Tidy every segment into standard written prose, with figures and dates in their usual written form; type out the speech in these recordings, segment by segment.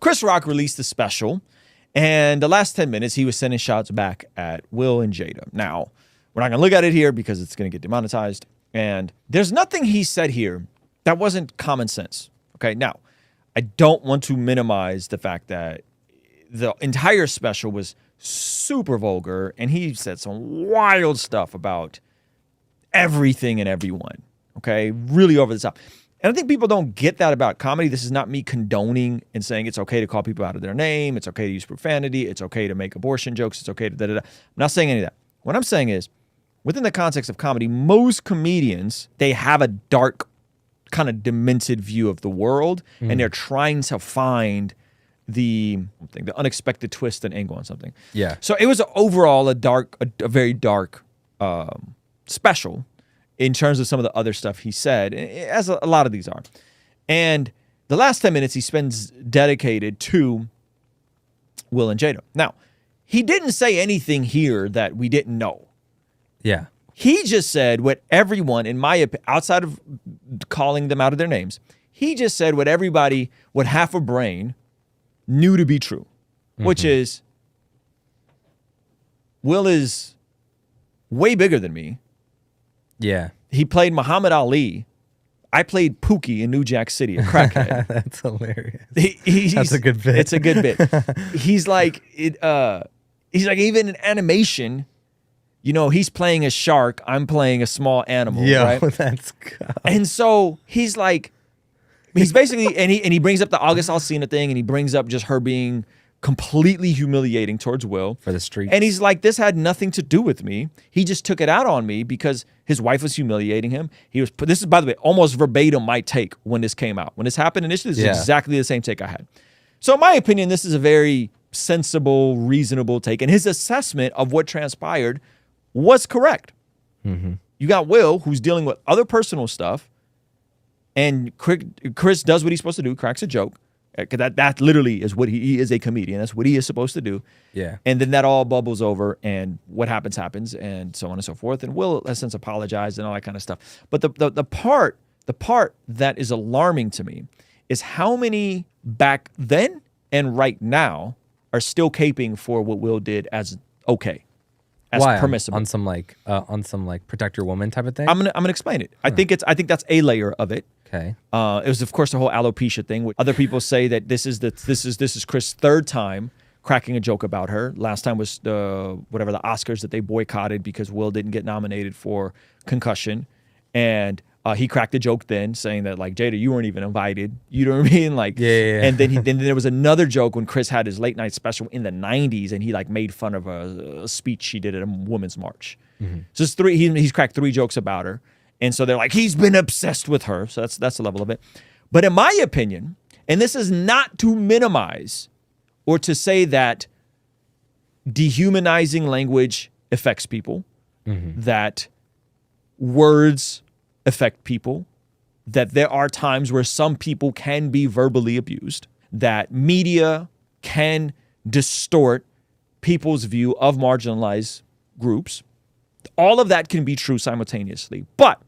Chris Rock released a special, and the last 10 minutes, he was sending shots back at Will and Jada. Now, we're not going to look at it here because it's going to get demonetized. And there's nothing he said here that wasn't common sense. Okay, now, I don't want to minimize the fact that the entire special was super vulgar, and he said some wild stuff about everything and everyone. Okay, really over the top. And I think people don't get that about comedy. This is not me condoning and saying it's okay to call people out of their name. It's okay to use profanity. It's okay to make abortion jokes. It's okay to da-da-da. I'm not saying any of that. What I'm saying is, within the context of comedy, most comedians, they have a dark, kind of demented view of the world, and they're trying to find the unexpected twist and angle on something. Yeah. So it was overall a very dark special in terms of some of the other stuff he said, as a lot of these are. And the last 10 minutes he spends dedicated to Will and Jada. Now, he didn't say anything here that we didn't know. Yeah. He just said what everyone, in my opinion, outside of calling them out of their names, he just said what everybody with half a brain knew to be true, which is Will is way bigger than me. Yeah. He played Muhammad Ali. I played Pookie in New Jack City, a crackhead. That's hilarious. That's a good bit. It's a good bit. He's like even in animation, you know, he's playing a shark. I'm playing a small animal. Yeah, right? that's good. And so he's basically, and he brings up the August Alsina thing, and he brings up just her being completely humiliating towards Will. For the streets. And he's like, this had nothing to do with me. He just took it out on me because his wife was humiliating him. This is, by the way, almost verbatim my take when this came out. When this happened initially, this is exactly the same take I had. So in my opinion, this is a very sensible, reasonable take. And his assessment of what transpired was correct. You got Will, who's dealing with other personal stuff, and Chris does what he's supposed to do, cracks a joke. Because that literally is what he is, a comedian. That's what he is supposed to do. Yeah. And then that all bubbles over, and what happens, and so on and so forth. And Will has since apologized and all that kind of stuff. But the part that is alarming to me is how many back then and right now are still caping for what Will did as okay, as Why? permissible. On some protect your woman type of thing? I'm gonna explain it. I think that's a layer of it. Okay. It was, of course, the whole alopecia thing. Which other people say that this is Chris' third time cracking a joke about her. Last time was the Oscars that they boycotted because Will didn't get nominated for Concussion, and he cracked a joke then, saying that like, Jada, you weren't even invited. You know what I mean? Like, yeah. And then there was another joke when Chris had his late night special in the '90s, and he like made fun of a speech she did at a women's march. So it's he's cracked 3 jokes about her. And so they're like, he's been obsessed with her. So that's the level of it. But in my opinion, and this is not to minimize or to say that dehumanizing language affects people, that words affect people, that there are times where some people can be verbally abused, that media can distort people's view of marginalized groups. All of that can be true simultaneously. But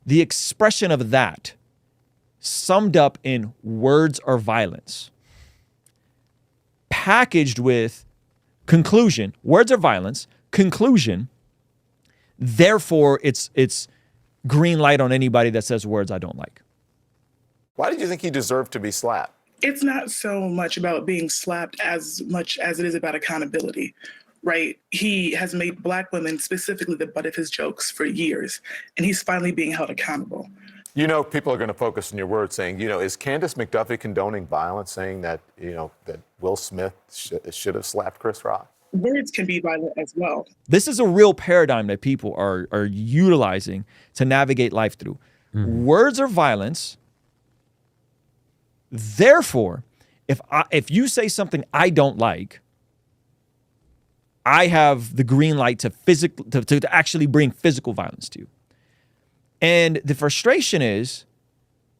the expression of that summed up in words or violence, packaged with conclusion, words or violence, conclusion, therefore it's green light on anybody that says words I don't like. Why did you think he deserved to be slapped? It's not so much about being slapped as much as it is about accountability. Right? He has made Black women specifically the butt of his jokes for years, and he's finally being held accountable. You know, people are going to focus on your words saying, is Candace McDuffie condoning violence, saying that, that Will Smith should have slapped Chris Rock? Words can be violent as well. This is a real paradigm that people are utilizing to navigate life through. Words are violence. Therefore, if you say something I don't like, I have the green light to actually bring physical violence to you. And the frustration is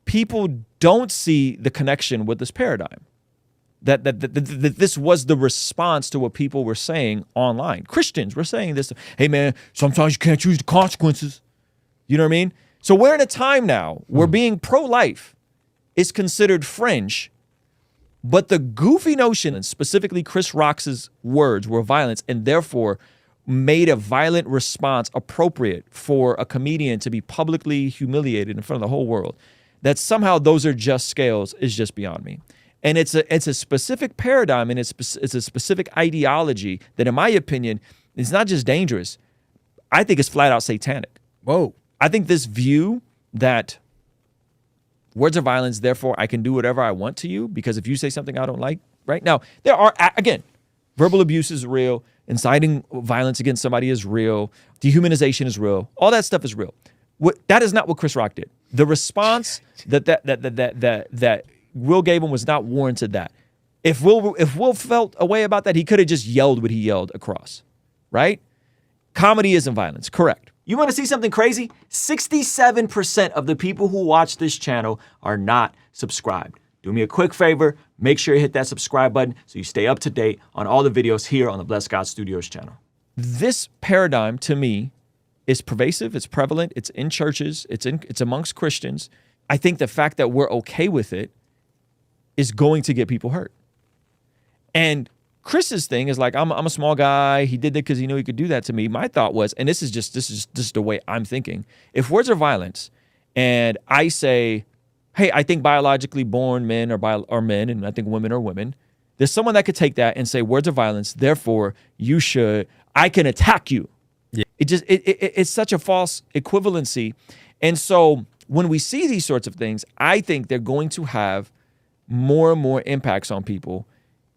people don't see the connection with this paradigm. That this was the response to what people were saying online. Christians were saying this. Hey, man, sometimes you can't choose the consequences. You know what I mean? So we're in a time now where being pro-life is considered fringe, But the goofy notion, and specifically Chris Rock's words, were violence, and therefore made a violent response appropriate for a comedian to be publicly humiliated in front of the whole world, that somehow those are just scales, is just beyond me. And it's a specific paradigm, and it's a specific ideology that, in my opinion, is not just dangerous. I think it's flat out satanic. Whoa. I think this view that words are violence, therefore I can do whatever I want to you, because if you say something I don't like, right? Now, there are, again, verbal abuse is real. Inciting violence against somebody is real. Dehumanization is real. All that stuff is real. That is not what Chris Rock did. The response that Will gave him was not warranted. That if Will felt a way about that, he could have just yelled what he yelled across, right? Comedy isn't violence, correct? You want to see something crazy? 67% of the people who watch this channel are not subscribed. Do me a quick favor, make sure you hit that subscribe button so you stay up to date on all the videos here on the Blessed God Studios channel. This paradigm, to me, is pervasive, it's prevalent, it's in churches, it's amongst Christians. I think the fact that we're okay with it is going to get people hurt. And Chris's thing is like, I'm a small guy, he did that because he knew he could do that to me. My thought was, and this is the way I'm thinking, if words are violence and I say, hey, I think biologically born men are men, and I think women are women. There's someone that could take that and say words are violence, therefore I can attack you. Yeah. It's such a false equivalency. And so when we see these sorts of things, I think they're going to have more and more impacts on people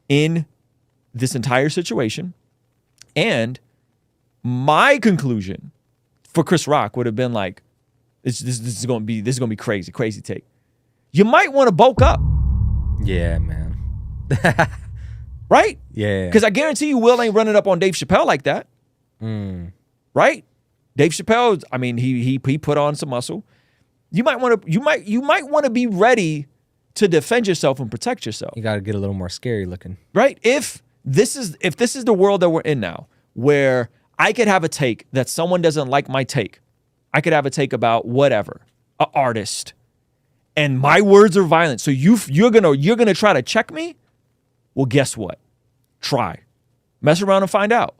in this entire situation. And my conclusion for Chris Rock would have been like, this is going to be crazy take. You might want to bulk up. Yeah, man. Right? Yeah. Because I guarantee you Will ain't running up on Dave Chappelle like that. Right? Dave Chappelle, I mean, he put on some muscle. You might want to be ready to defend yourself and protect yourself. You got to get a little more scary looking. Right? If this is the world that we're in now, where I could have a take that someone doesn't like my take. I could have a take about whatever, an artist, and my words are violent. So you're gonna try to check me? Well, guess what? Try. Mess around and find out.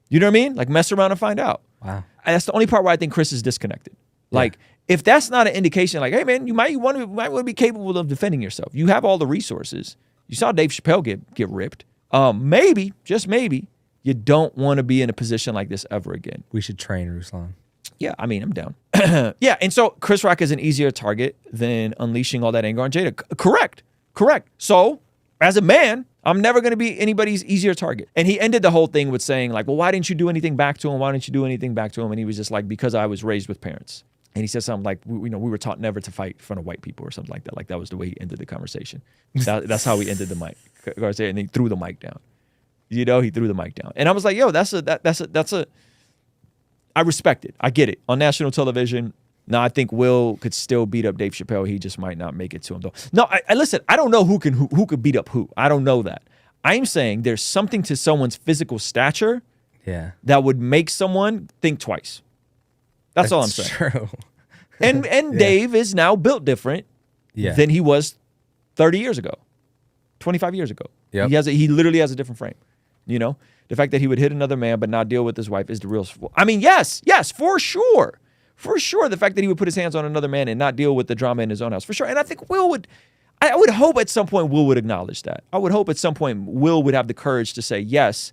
You know what I mean? Like, mess around and find out. Wow. And that's the only part where I think Chris is disconnected. Like, if that's not an indication, like, hey man, you might want to be capable of defending yourself. You have all the resources. You saw Dave Chappelle get ripped. Maybe, just maybe, you don't want to be in a position like this ever again. We should train Ruslan. Yeah, I mean, I'm down. Yeah, and so Chris Rock is an easier target than unleashing all that anger on Jada. Correct. So, as a man, I'm never going to be anybody's easier target. And he ended the whole thing with saying, like, well, why didn't you do anything back to him? Why didn't you do anything back to him? And he was just like, because I was raised with parents. And he said something like, we were taught never to fight in front of white people or something like that. Like, that was the way he ended the conversation. That's how he ended the mic. And he threw the mic down. He threw the mic down. And I was like, yo, I respect it. I get it. On national television, now I think Will could still beat up Dave Chappelle. He just might not make it to him, though. No, I listen, I don't know who could beat up who. I don't know that. I'm saying there's something to someone's physical stature that would make someone think twice. That's all I'm saying. True. And Dave is now built different than he was 30 years ago, 25 years ago. Yep. He literally has a different frame. The fact that he would hit another man but not deal with his wife is the real. I mean, yes, for sure. For sure, the fact that he would put his hands on another man and not deal with the drama in his own house, for sure. And I think I would hope at some point Will would acknowledge that. I would hope at some point Will would have the courage to say, yes,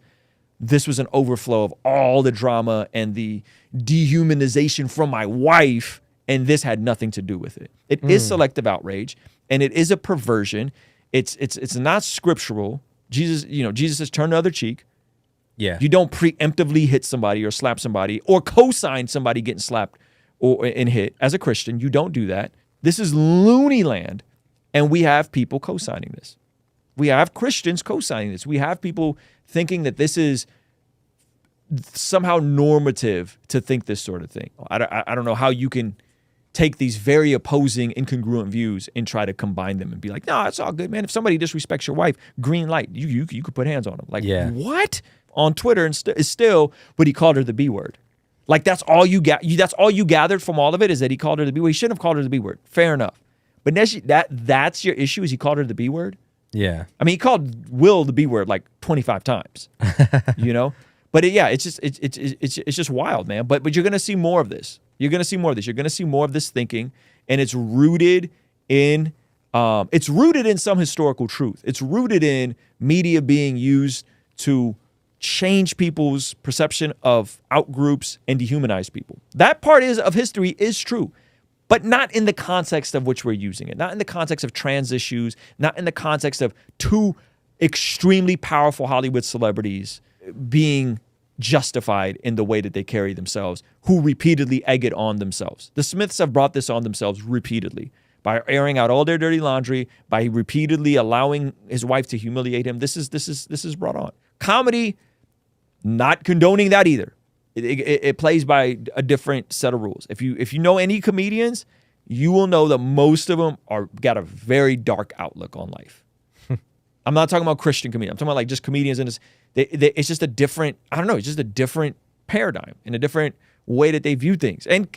this was an overflow of all the drama and the dehumanization from my wife, and this had nothing to do with it. It is selective outrage, and it is a perversion. It's not scriptural. Jesus says, turn the other cheek. Yeah. You don't preemptively hit somebody or slap somebody or co-sign somebody getting slapped and hit. As a Christian, you don't do that. This is loony land, and we have people co-signing this. We have Christians co-signing this. We have people thinking that this is somehow normative to think this sort of thing. I don't know how you can take these very opposing, incongruent views and try to combine them and be like, no, it's all good, man. If somebody disrespects your wife, green light. You could put hands on them. Like, what? On Twitter is still, but he called her the B word. Like, that's all you gathered from all of it, is that he called her the B word. He shouldn't have called her the B word. Fair enough. But that's your issue, is he called her the B word? Yeah. I mean, he called Will the B word like 25 times, you know? But it's just wild, man. But you're going to see more of this. You're going to see more of this. You're going to see more of this thinking, and it's rooted in some historical truth. It's rooted in media being used to change people's perception of outgroups and dehumanize people. That part of history is true, but not in the context of which we're using it. Not in the context of trans issues, not in the context of two extremely powerful Hollywood celebrities being justified in the way that they carry themselves, who repeatedly egg it on themselves. The Smiths have brought this on themselves repeatedly by airing out all their dirty laundry, by repeatedly allowing his wife to humiliate him. This is brought on. Comedy, not condoning that either. It plays by a different set of rules. If you know any comedians, you will know that most of them got a very dark outlook on life. I'm not talking about Christian comedians. I'm talking about like just comedians in this. It's just a different, I don't know, it's just a different paradigm and a different way that they view things. And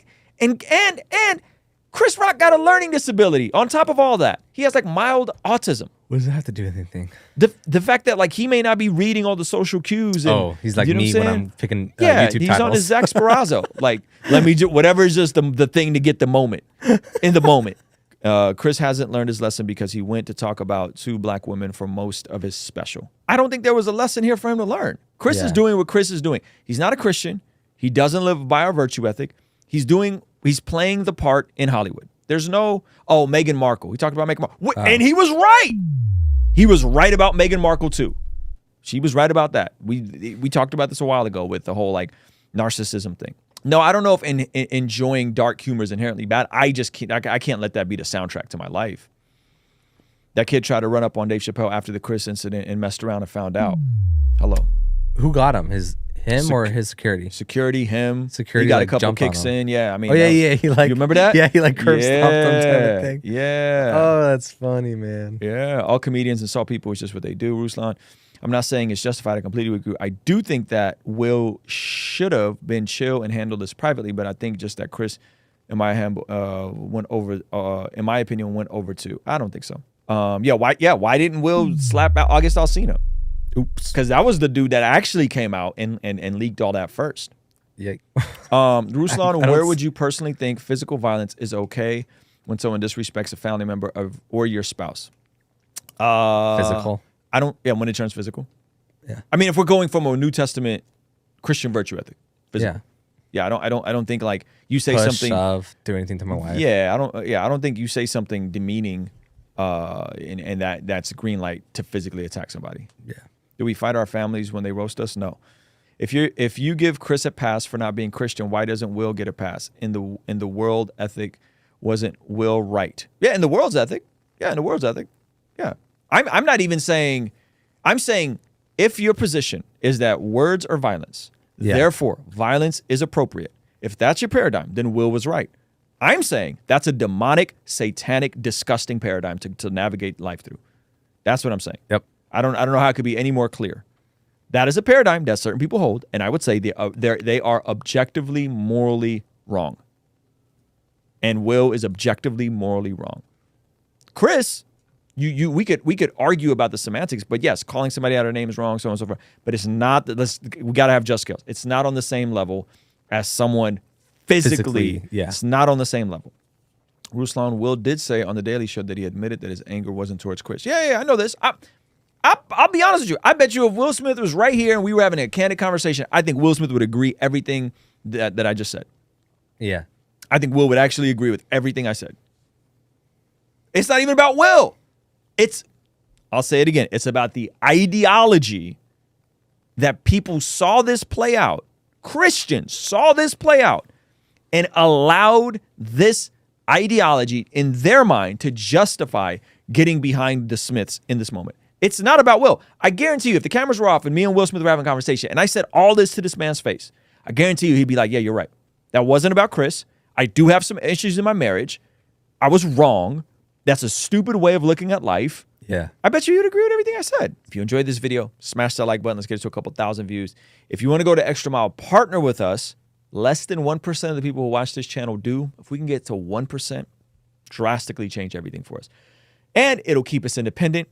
Chris Rock got a learning disability on top of all that. He has like mild autism. What does that have to do with anything? The fact that like he may not be reading all the social cues. And, he's like me when I'm picking yeah, YouTube he's titles. on his Zach Sparazzo. Like, let me do whatever is just the thing to get the moment. In the moment. Chris hasn't learned his lesson because he went to talk about 2 black women for most of his special. I don't think there was a lesson here for him to learn. Chris is doing what Chris is doing. He's not a Christian. He doesn't live by our virtue ethic. He's playing the part in Hollywood. There's no, Meghan Markle. We talked about Meghan Markle. And he was right. He was right about Meghan Markle too. She was right about that. We talked about this a while ago with the whole like narcissism thing. No, I don't know if enjoying dark humor is inherently bad. I can't let that be the soundtrack to my life. That kid tried to run up on Dave Chappelle after the Chris incident and messed around and found out. Hello. Who got him? Him or his security? Security, him. Security, he got like, a couple jumped on kicks him. in. Yeah, I mean. He like. You remember that? Yeah, he like curb stomped him type of thing. Yeah. Oh, that's funny, man. Yeah, all comedians insult people. It's just what they do, Ruslan. I'm not saying it's justified. I completely agree. I do think that Will should have been chill and handled this privately, but I think just that Chris, in my opinion, went over too. I don't think so. Why didn't Will slap out August Alsina? Oops. Because that was the dude that actually came out and leaked all that first. Yeah. Ruslan, where would you personally think physical violence is okay when someone disrespects a family member or your spouse? Physical. When it turns physical. Yeah. I mean, if we're going from a New Testament Christian virtue ethic. Physical. Yeah. Yeah, I don't think like you say Push, something. shove, do anything to my wife. Yeah, I don't think you say something demeaning and that's a green light to physically attack somebody. Yeah. Do we fight our families when they roast us? No. If you give Chris a pass for not being Christian, why doesn't Will get a pass? In the world ethic, wasn't Will right? Yeah, in the world's ethic. Yeah, in the world's ethic. Yeah. I'm not even saying, I'm saying if your position is that words are violence, therefore violence is appropriate. If that's your paradigm, then Will was right. I'm saying that's a demonic, satanic, disgusting paradigm to navigate life through. That's what I'm saying. Yep. I don't know how it could be any more clear. That is a paradigm that certain people hold, and I would say they are objectively morally wrong. And Will is objectively morally wrong. Chris, we could argue about the semantics, but yes, calling somebody out of their name is wrong, so on and so forth. But it's not. We got to have just scales. It's not on the same level as someone physically. Yeah. It's not on the same level. Ruslan, Will did say on the Daily Show that he admitted that his anger wasn't towards Chris. Yeah, I know this. I'll be honest with you. I bet you if Will Smith was right here and we were having a candid conversation, I think Will Smith would agree everything that I just said. Yeah. I think Will would actually agree with everything I said. It's not even about Will. I'll say it again. It's about the ideology that people saw this play out. Christians saw this play out and allowed this ideology in their mind to justify getting behind the Smiths in this moment. It's not about Will. I guarantee you, if the cameras were off and me and Will Smith were having a conversation and I said all this to this man's face, I guarantee you he'd be like, yeah, you're right. That wasn't about Chris. I do have some issues in my marriage. I was wrong. That's a stupid way of looking at life. Yeah. I bet you'd agree with everything I said. If you enjoyed this video, smash that like button. Let's get it to a couple thousand views. If you want to go to Extra Mile, partner with us. Less than 1% of the people who watch this channel do. If we can get to 1%, drastically change everything for us. And it'll keep us independent.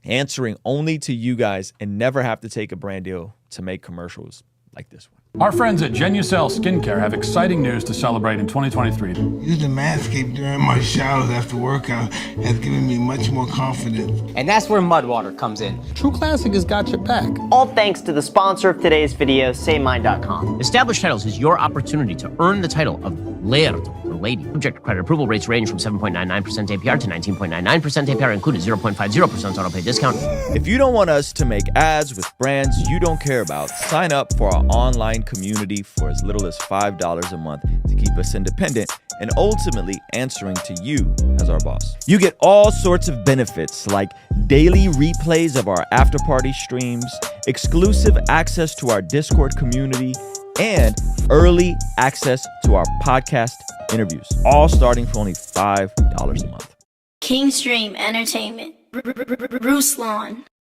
answering only to you guys and never have to take a brand deal to make commercials like this one. Our friends at Genucel Skincare have exciting news to celebrate in 2023. Using Manscaped during my showers after workout has given me much more confidence. And that's where Mudwater comes in. True Classic has got your back. All thanks to the sponsor of today's video, SayMine.com. Established Titles is your opportunity to earn the title of Laird or Lady. Subject to credit approval, rates range from 7.99% APR to 19.99% APR, included 0.50% auto pay discount. If you don't want us to make ads with brands you don't care about, sign up for our online community for as little as $5 a month to keep us independent and ultimately answering to you as our boss. You get all sorts of benefits like daily replays of our after party streams, exclusive access to our Discord community, and early access to our podcast interviews, all starting for only $5 a month. Kingstream Entertainment. Ruslan.